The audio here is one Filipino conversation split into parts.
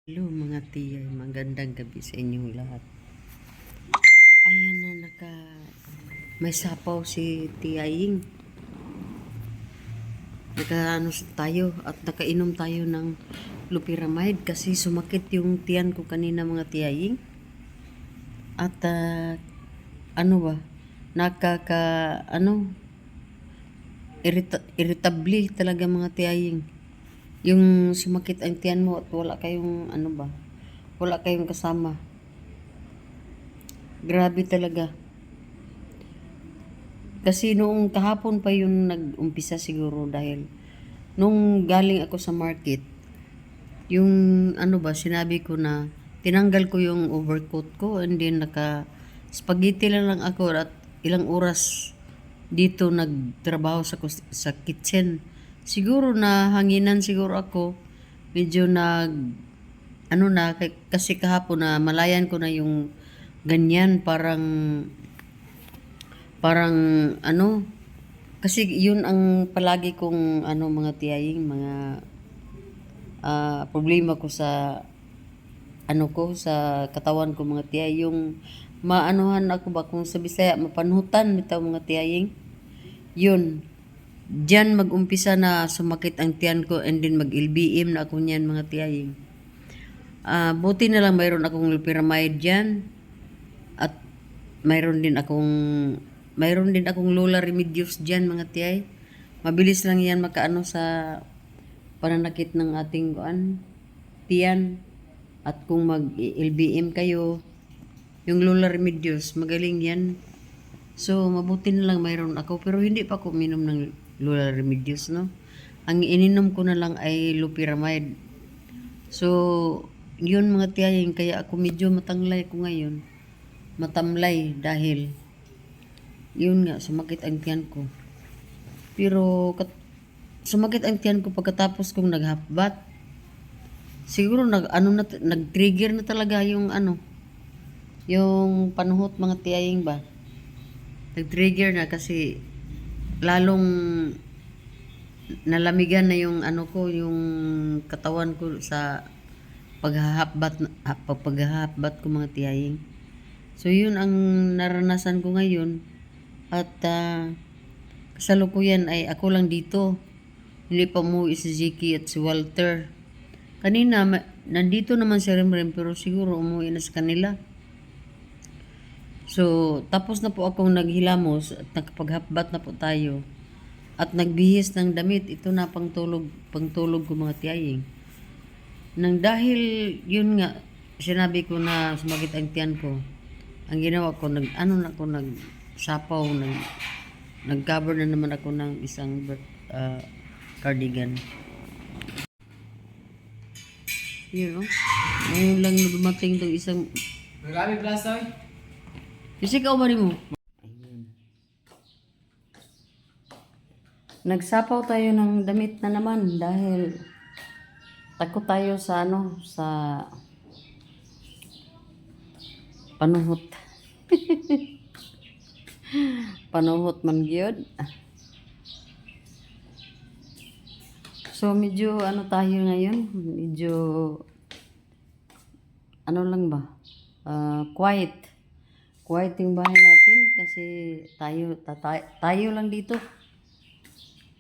Hello mga tiya, magandang gabi sa inyong lahat. Ayan na may sapaw si Tia Ying. Tayo at nakainom tayo ng loperamide kasi sumakit yung tiyan ko kanina mga Tia Ying. At ano ba, nakaka irritable talaga mga Tia Ying. Yung sumakit ang tiyan mo at wala kayong wala kayong kasama. Grabe talaga. Kasi noong kahapon pa yung nag-umpisa siguro dahil nung galing ako sa market, yung sinabi ko na tinanggal ko yung overcoat ko and then spaghetti lang ako at ilang oras dito nagtrabaho sa kitchen. Siguro na hanginan siguro ako, medyo kasi kahapon na malayan ko na yung ganyan parang kasi yun ang palagi kong mga tiyaying mga problema ko sa sa katawan ko mga tiya, yung maanuhan ako ba kung sa Bisaya mapanhutan bitaw mga tiyaying. Yun, diyan mag-umpisa na sumakit ang tiyan ko and then mag-LBM na ako niyan mga tiyaying. Buti na lang mayroon akong loperamide diyan at mayroon din akong Lola Remedios diyan mga tiyay. Mabilis lang yan makaano sa pananakit ng ating tiyan. At kung mag-LBM kayo, yung Lola Remedios, magaling yan. So, mabuti na lang mayroon ako. Pero hindi pa ako uminom ng Lola Remedios, no? Ang ininom ko na lang ay loperamide. So, yun mga tiyaying, kaya ako medyo matanglay ko ngayon. Matamlay dahil yun nga, sumakit ang tiyan ko. Pero sumakit ang tiyan ko pagkatapos kong naghapbat. Siguro nag-trigger na talaga yung yung panuhot mga tiyaying ba. Nag-trigger na kasi lalong nalamigan na yung yung katawan ko sa paghahapbat ko mga tiyaying. So yun ang naranasan ko ngayon at kasalukuyan ay ako lang dito. Hindi pa umuwi si Ziki at si Walter. Kanina, nandito naman si Remrem pero siguro umuwi na sa kanila. So, tapos na po akong naghilamos at nakapaghabbat na po tayo. At nagbihis ng damit. Ito na pangtulog ko mga tiyaying. Nang dahil yun nga, sinabi ko na sumakit ang tiyan ko. Ang ginawa ko, nagsapaw, nag-cover na naman ako ng isang cardigan. Yun, ngayon lang dumating itong isang... Marami plasoy. Kasi ikaw ba rin mo? Ayun. Nagsapaw tayo ng damit na naman dahil takot tayo sa sa panuhot. Panuhot man gyud. So medyo tayo ngayon, medyo lang ba? Quiet. Quiet yung bahay natin kasi tayo lang dito.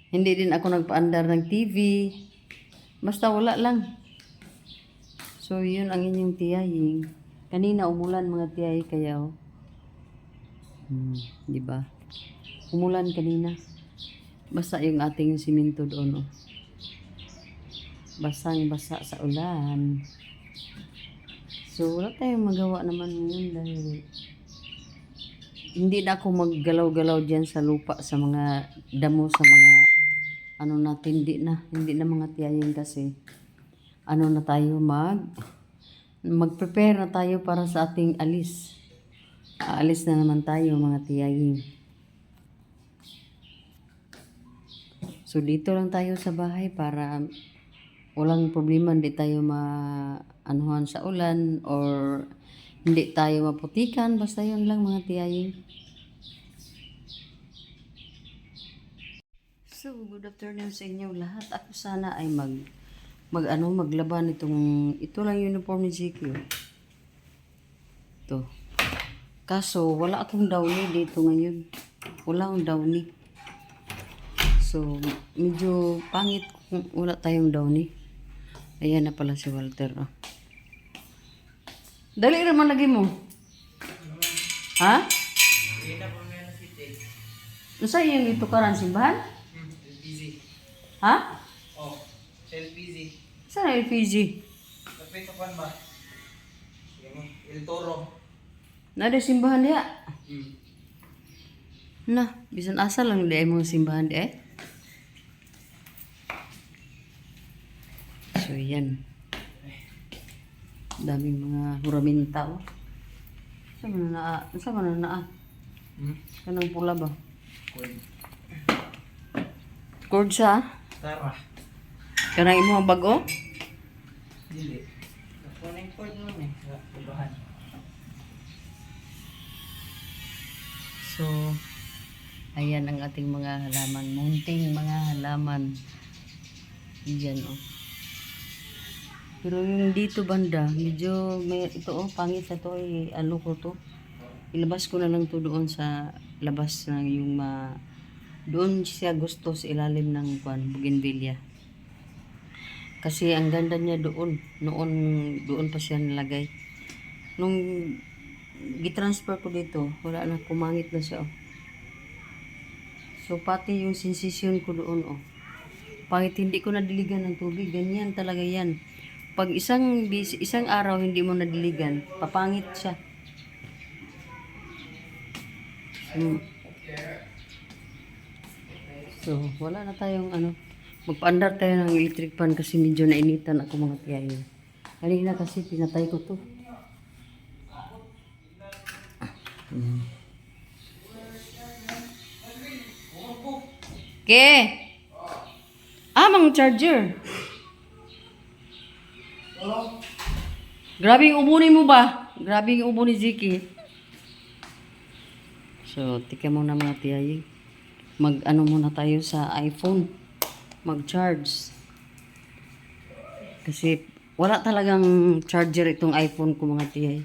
Hindi din ako nagpaandar ng TV. Basta wala lang. So yun ang inyong tiyaying. Kanina umulan mga tiyay kaya di ba? Umulan kanina. Basta yung ating simento doon Basang-basa sa ulan. So, wala tayong magawa naman ngayon dahil hindi na ako maggalaw-galaw dyan sa lupa, sa mga damo, sa mga natin, hindi na mga tiyaying kasi na tayo mag-prepare na tayo para sa ating alis. Aalis na naman tayo mga tiyaying. So, dito lang tayo sa bahay para walang problema, hindi tayo maanuhan sa ulan or hindi tayo maputikan. Basta yun lang mga tiyaying. So, good afternoon sa inyo lahat. Ako sana ay maglaban itong, ito lang yung uniform ni GQ. Ito. Kaso, wala akong downy dito ngayon. Wala akong downy. So, medyo pangit kung wala tayong downy. Ayan na pala si Walter. Oh. Dali naman lagi mo. Ha? Nasa yung ito karan simbahan? LPG. Ha? Oh, sa LPG. Saan ang LPG? Kapit pa ba? Yung El Toro. Nada simbahan dia. Nah, bisan asal lang dia mo simbahan dia. So yan. Daming mga huraminta oh. Sa mana na? Kanang pula ba? Cord sa? Tara. Kanang imo ang bago? Dili. Ako na yung cord mo eh. Ibahan. So, ayan ang ating mga halaman. Munting mga halaman. Diyan oh. Pero yung dito banda, medyo may ito oh, pangit sa to eh, ano ko to. Ilabas ko na lang to doon sa labas na yung doon siya gusto sa ilalim ng bougainvillea. Kasi ang ganda niya doon, doon pa siya nilagay. Nung gitransfer ko dito, wala na, kumangit na siya oh. So pati yung sensation ko doon oh. Pangit, hindi ko nadiligan ng tubig, ganyan talaga yan. Pag isang araw hindi mo nadiligan, papangit siya. So, wala na tayong magpa-andar tayo ng electric fan kasi medyo nainitan ako mga tiyayin. Kanina kasi pinatay ko to. Ke? Mang charger. Grabe yung ubo ni mo ba? Grabe yung ubo ni Ziki. So, tika muna mga tiyayin. Muna tayo sa iPhone. Mag-charge. Kasi wala talagang charger itong iPhone ko mga tiyay.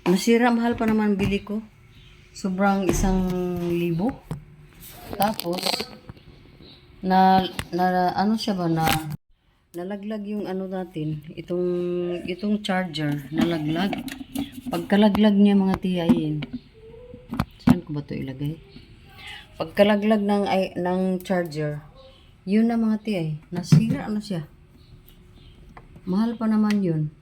Nasira, mahal pa naman bili ko. Sobrang 1,000. Tapos, nalaglag yung natin, itong charger, nalaglag. Pagkalaglag niya mga tiyayin, saan ko ba to ilagay? Pagkalaglag ng charger, yun na mga tiyay, nasira na siya. Mahal pa naman yun.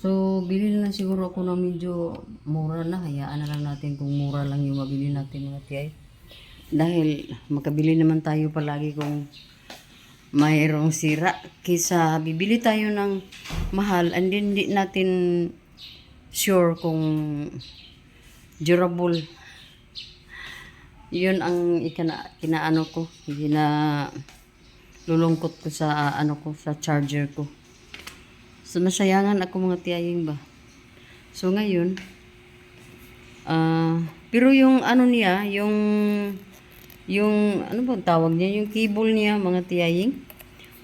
So, bili na lang siguro ako ng medyo mura na. Hayaan na lang natin kung mura lang yung mabili natin mga tiyay. Dahil makabili naman tayo palagi kung mayroong sira. Kisa bibili tayo ng mahal and then hindi natin sure kung durable. Yun ang kinaano ko. Lulungkot ko sa sa charger ko. So nasayangan ako mga tiyaying ba. So ngayon pero yung niya, yung ano bang tawag niya, yung cable niya mga tiyaying,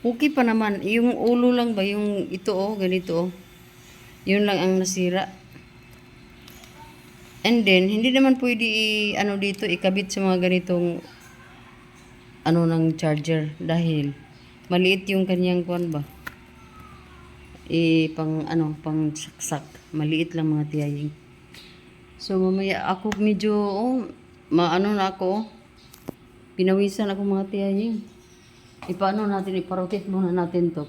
okay pa naman. Yung ulo lang ba, yung ito ganito yun lang ang nasira. And then hindi naman pwede dito ikabit sa mga ganitong ng charger dahil maliit yung kanyang kuwan ba, pang saksak, maliit lang mga tiyaying. So mamaya ako medyo na ako, pinawisan ako mga tiyaying. Iparotate muna natin to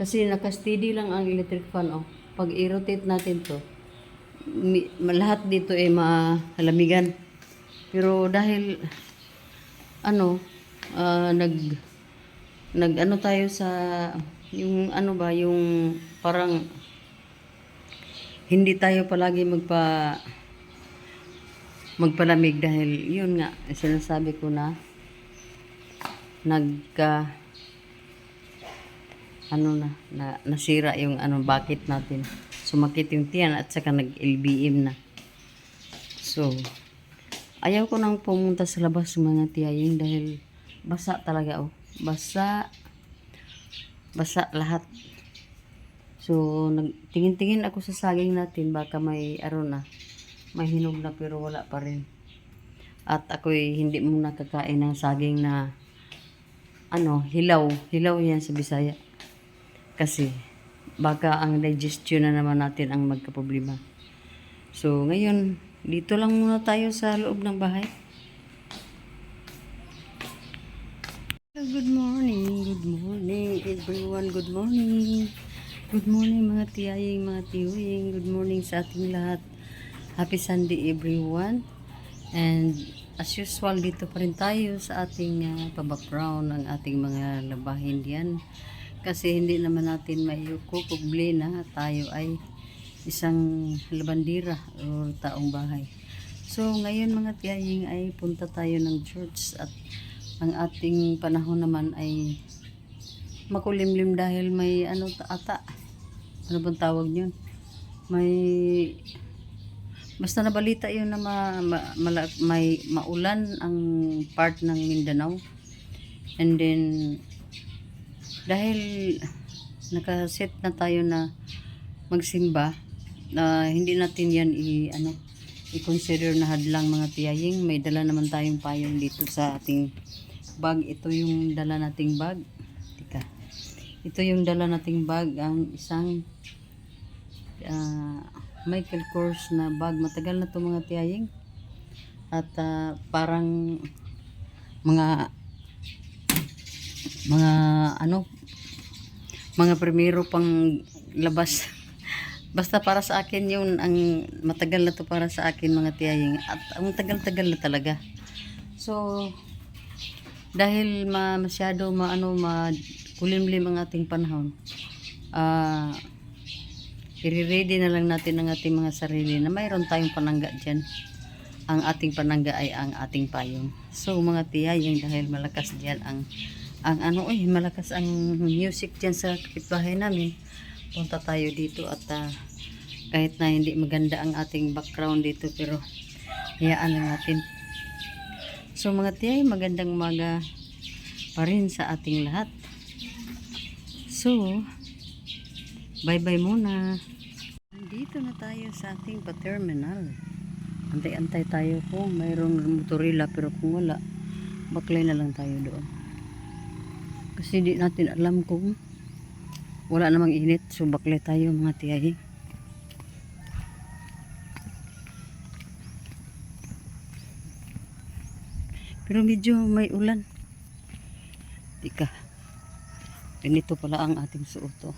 kasi naka-steady lang ang electric fan Pag i-rotate natin to, lahat dito ay malamigan. Pero dahil tayo sa yung yung parang hindi tayo palagi magpalamig dahil yun nga sinasabi ko na nasira yung bakit natin, sumakit yung tiyan at saka nag-LBM na. So ayaw ko nang pumunta sa labas mga tiyaying dahil basa talaga basa. basa lahat. So, nagtingin-tingin ako sa saging natin, baka may na, may hinog na pero wala pa rin. At ako'y hindi muna kakain ng saging na hilaw. Hilaw yan sa Bisaya. Kasi, baka ang digestion na naman natin ang magkaproblema. So, ngayon, dito lang muna tayo sa loob ng bahay. Good morning everyone, good morning. Good morning mga tiyaying, mga tiyuing, good morning sa ating lahat. Happy Sunday everyone. And as usual, dito pa rin tayo sa ating pa-background ng ating mga labahin diyan. Kasi hindi naman natin maikukuble na tayo ay isang labandira o taong bahay. So ngayon mga tiyaying ay punta tayo ng church at ang ating panahon naman ay makulimlim dahil may ano bang tawag yun? Basta nabalita yun na may maulan ang part ng Mindanao. And then dahil nakaset na tayo na magsimba, hindi natin yan i-consider na hadlang mga tiyaying. May dala naman tayong payong dito sa ating bag. Ito yung dala nating bag. Ito yung dala nating bag, ang isang Michael Kors na bag. Matagal na to mga tiyaying. At parang mga primero pang labas. Basta para sa akin yun, ang matagal na to para sa akin mga tiyaying. At ang tagal-tagal na talaga. So, dahil masyado kulimlim ang ating panahon, i-ready na lang natin ang ating mga sarili na mayroon tayong panangga dyan. Ang ating panangga ay ang ating payong. So mga tiyaying, dahil malakas dyan malakas ang music dyan sa kapitbahay namin, punta tayo dito at kahit na hindi maganda ang ating background dito, pero hayaan lang natin. So mga tiyay, magandang umaga pa rin sa ating lahat. So, bye-bye muna. Nandito na tayo sa ating pa-terminal. Antay-antay tayo kung mayroong motorila, pero kung wala, baklay na lang tayo doon. Kasi di natin alam kung wala namang init, so baklay tayo mga tiyay. Pero medyo may ulan. Ganito pala ang ating suot.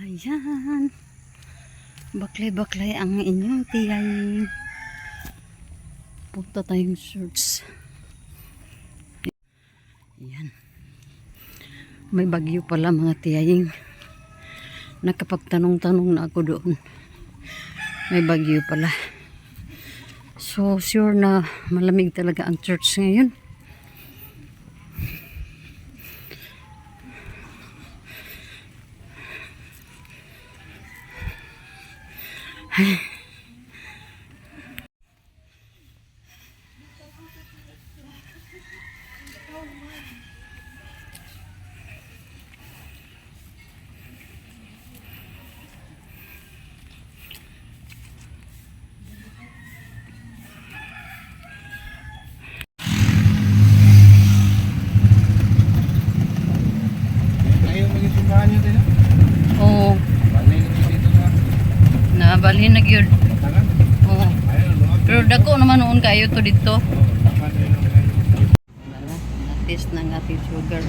Ayan. Baklay-baklay ang inyong tiyay. Punta tayong shorts. Ayan. May bagyo pala mga tiyaying. Nakapagtanong-tanong na ako doon. May bagyo pala. So sure na malamig talaga ang church ngayon. Ay. Oo. Nabalhin na gyud. Oo. Pero dako naman noon kayo to dito. Na-test ng ating sugar.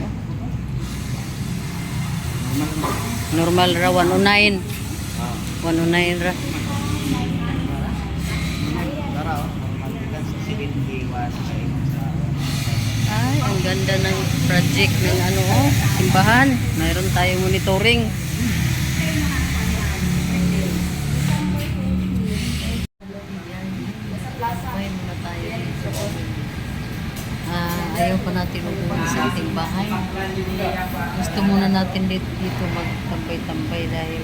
Normal ra 109. 109 ra. Ay, ang ganda ng project ng simbahan. Mayroon tayong monitoring. Ayaw pa natin umuwi sa ating bahay. Gusto muna natin dito magtambay-tambay dahil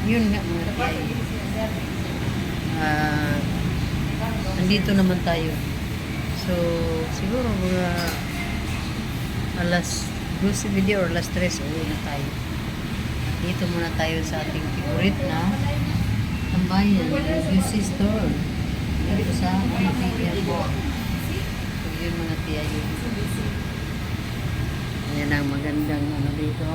yun nga mga tiyay. nandito naman tayo. So, siguro mga alas 12 video or alas 3 uwi na tayo. Dito muna tayo sa ating favorite na tambayan, UC store. Dito sa Pilipinas po. So, yun mga tiya yun. Ayan ang magandang ano dito.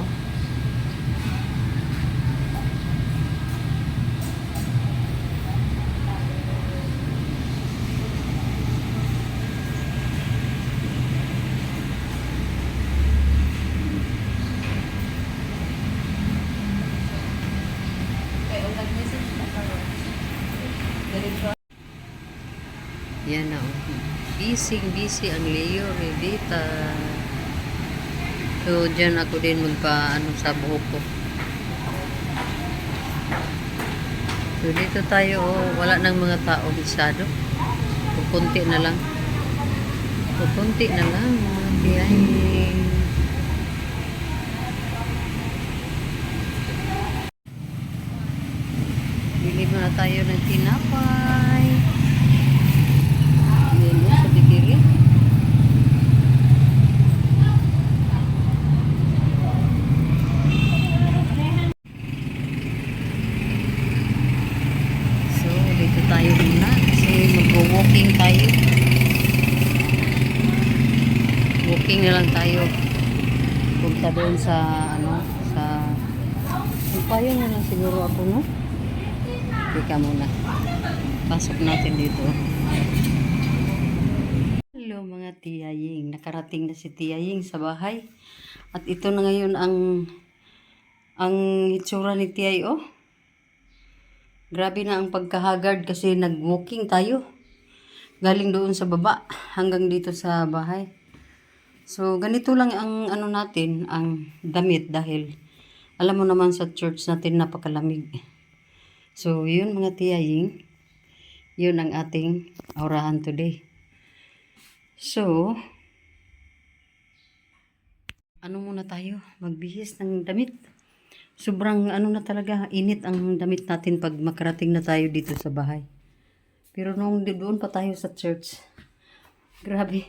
Yan na. Busy ang Leo Revita. So, dyan ako din magpa-ano sa buhok ko. So, dito tayo, wala nang mga tao masyado. Kukunti na lang. Kukunti na lang. Mga tiyay. Bili muna tayo ng tinapay. Yan o, sa bibili. So, dito tayo muna. Kasi mag-walking tayo. Walking na lang tayo. Punta doon sa, ano, sa... Payo na lang siguro ako, no? Teka muna. Pasok natin dito. Hello mga tiyaying. Nakarating na si tiyaying sa bahay. At ito na ngayon ang itsura ni tiyay, oh. Grabe na ang pagkahagard kasi nag-walking tayo. Galing doon sa baba hanggang dito sa bahay. So ganito lang ang ano natin, ang damit dahil alam mo naman sa church natin napakalamig. So yun mga tiyaying. Yun ang ating aurahan today. So, ano muna tayo? Magbihis ng damit. Sobrang ano na talaga, init ang damit natin pag makarating na tayo dito sa bahay. Pero nung doon pa tayo sa church, grabe.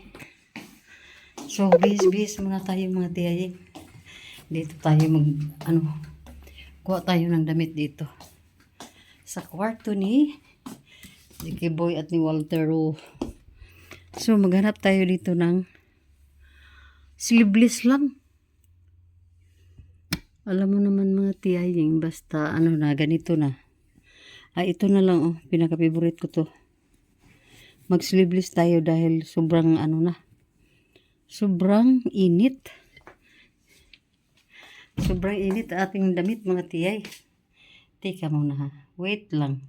So, bihis muna tayo mga tiyaying. Dito tayo kuha tayo ng damit dito. Sa kwarto ni Jackie Boy at ni Walter Rowe. So, maghanap tayo dito ng sleeveless lang. Alam mo naman mga tiyaying, basta ano na, ganito na. Ay, ito na lang, oh. Pinaka-favorite ko to. Mag-sleeveless tayo dahil sobrang ano na. Sobrang init. Sobrang init ating damit mga tiyay. Teka muna ha. Wait lang.